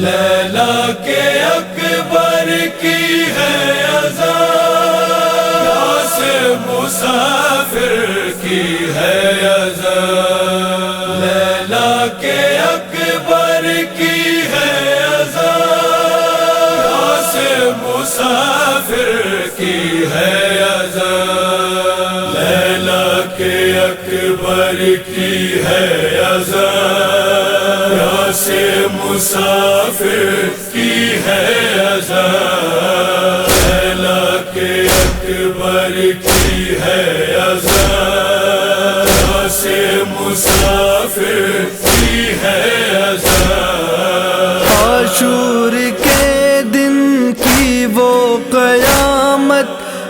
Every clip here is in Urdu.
لیلا کے اکبر کی ہے اذان، یاس مسافر کی ہے اذان، لیلا کے اکبر کی ہے اذان، یاس مسافر کی ہے اذان، لیلا کے اکبر کی ہے اذان، یاس مسافر کی ہے اذان، لیلا کے اکبر کی ہے اذان، یاس مسافر کی ہے اذان۔ عاشور کے دن کی وہ قیامت،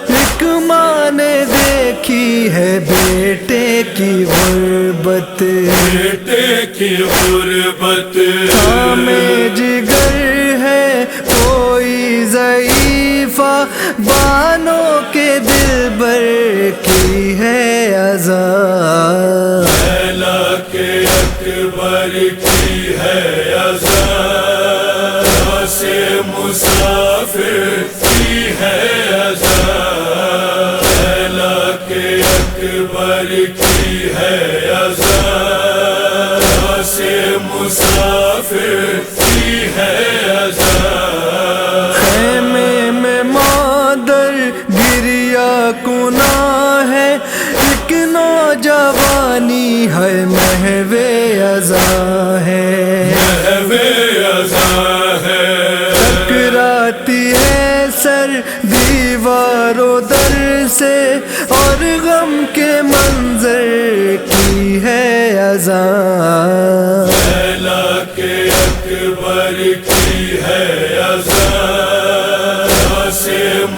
ایک ماں نے دیکھی ہے بیٹے کی غربت، بیٹے کی غربت، ہمیں جگر ہے کوئی ضعیفہ، بانوں کے دل بر کی ہے اذان، لیلا کے اکبر کی ہے اذان، یاس مسافر کی ہے اذان، لیلا کے اکبر کی ہے اذان، یاس مسافر کی ہے اذان۔ خیمے میں مادر گریا کنا ہے، ایک نوجوانی ہے محو ازاں ہے، محو ازاں ہے، ٹکراتی ہے سر دیوار و در سے، اور غم کے منظر کی ہے اذان، لیلا کے اکبر کی ہے اذان، یاس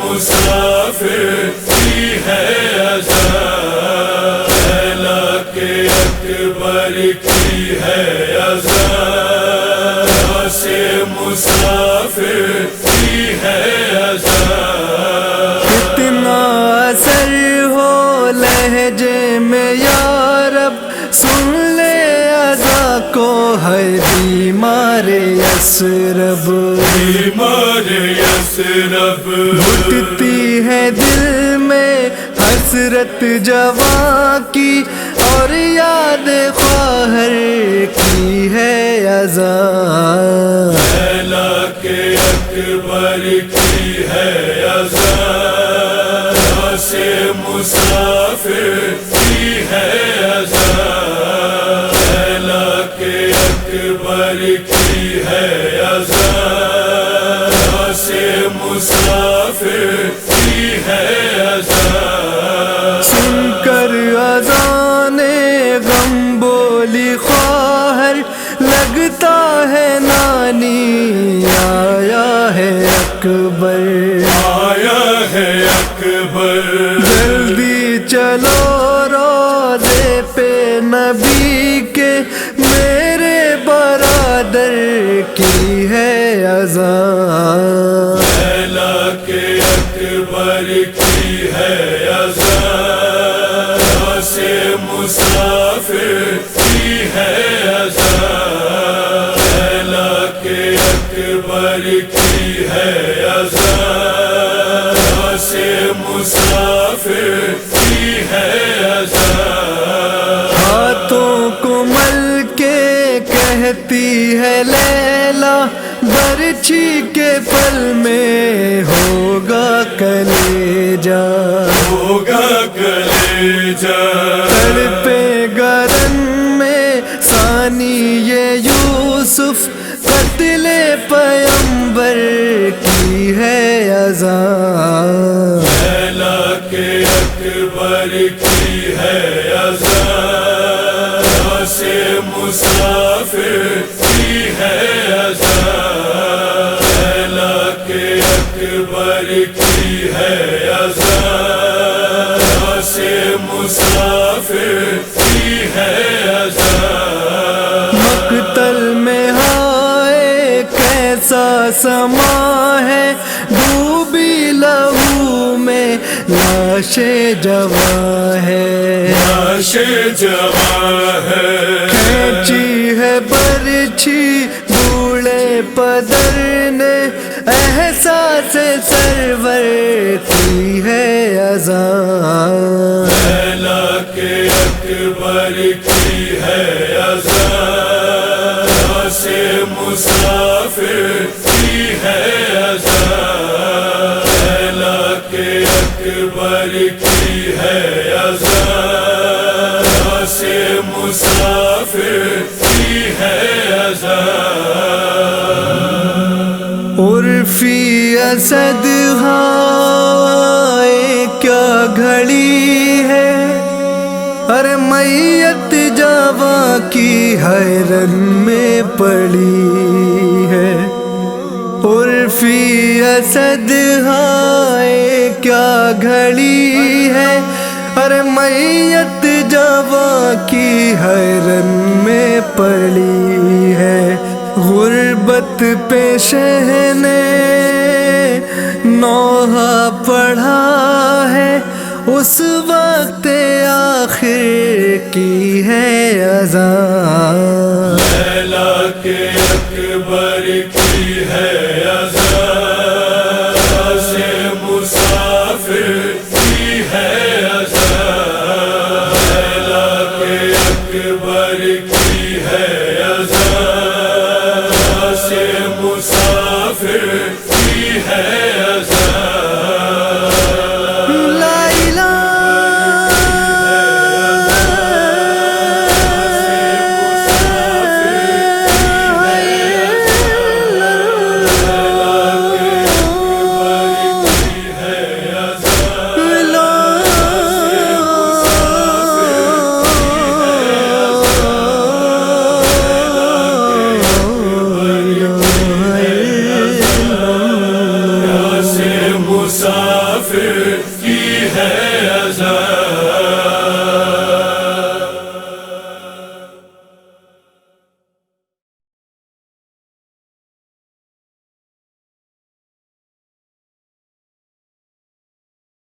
مسافر کی ہے اذان، لیلا کے اکبر کی ہے اذان، یاس مسافر کی ہے اذان۔ کتنا اثر ہو لہجے میں یا رب، سن لے اذاں کو ہے بیمار یثرب، بیمار یثرب، گھٹتی ہے دل میں حسرت جواں کی، اور یاد خواہر کی ہے اذان، لیلا کے اکبر کی ہے اذان، یاس مسافر کی ہے اذان، لیلا کے اکبر کی ہے اذان، یاس مسافر کی ہے اذان۔ سن کر اذان غم بولی خواہر، لگتا ہے نانی آیا ہے اکبر، آیا ہے اکبر، جلدی چلو روضے پہ نبی کے، میرے برادر کی ہے اذان، لیلا کے اکبر کی ہے اذان، یاس مسافر کی ہے اذان، اکبر کی ہے اذان سے مسافر کی ہے اذان ہاتھوں کو مل کے کہتی ہے لیلا برچھی کے پل میں ہوگا کلیجا ہوگا کلیجا تڑپے گرن میں ثانی یہ یوسف قتل پیمبر کی ہے اذان لیلا کے اکبر کی ہے اذان سے مسافر کی ہے اذان لیلا کے اکبر کی ہے اذان سے مسافر کی ہے اذان مقتل میں ہائے کیسا سما ہے ڈوبی لہو میں لاش جواں ہے لاش جواں ہے کھینچی ہے برچھی بوڑھے پدر نے احساس سرور کی ہے اذان لیلا کے اکبر کی ہے اذان سے مسافر کی ہے اذان لیلا کے اکبر کی ہے اذان سے مسافر کی ہے اذان عرفی اسد ہائے کیا گھڑی ہے ارے میت جاوا کی حیرن میں پڑی ہے عرفی اسد ہائے کیا گھڑی ہے ارے میت جاوا کی حیرن میں پڑی ہے غربت پہ شہنے نوحہ پڑھا ہے اس وقت آخر کی ہے اذان لیلا کے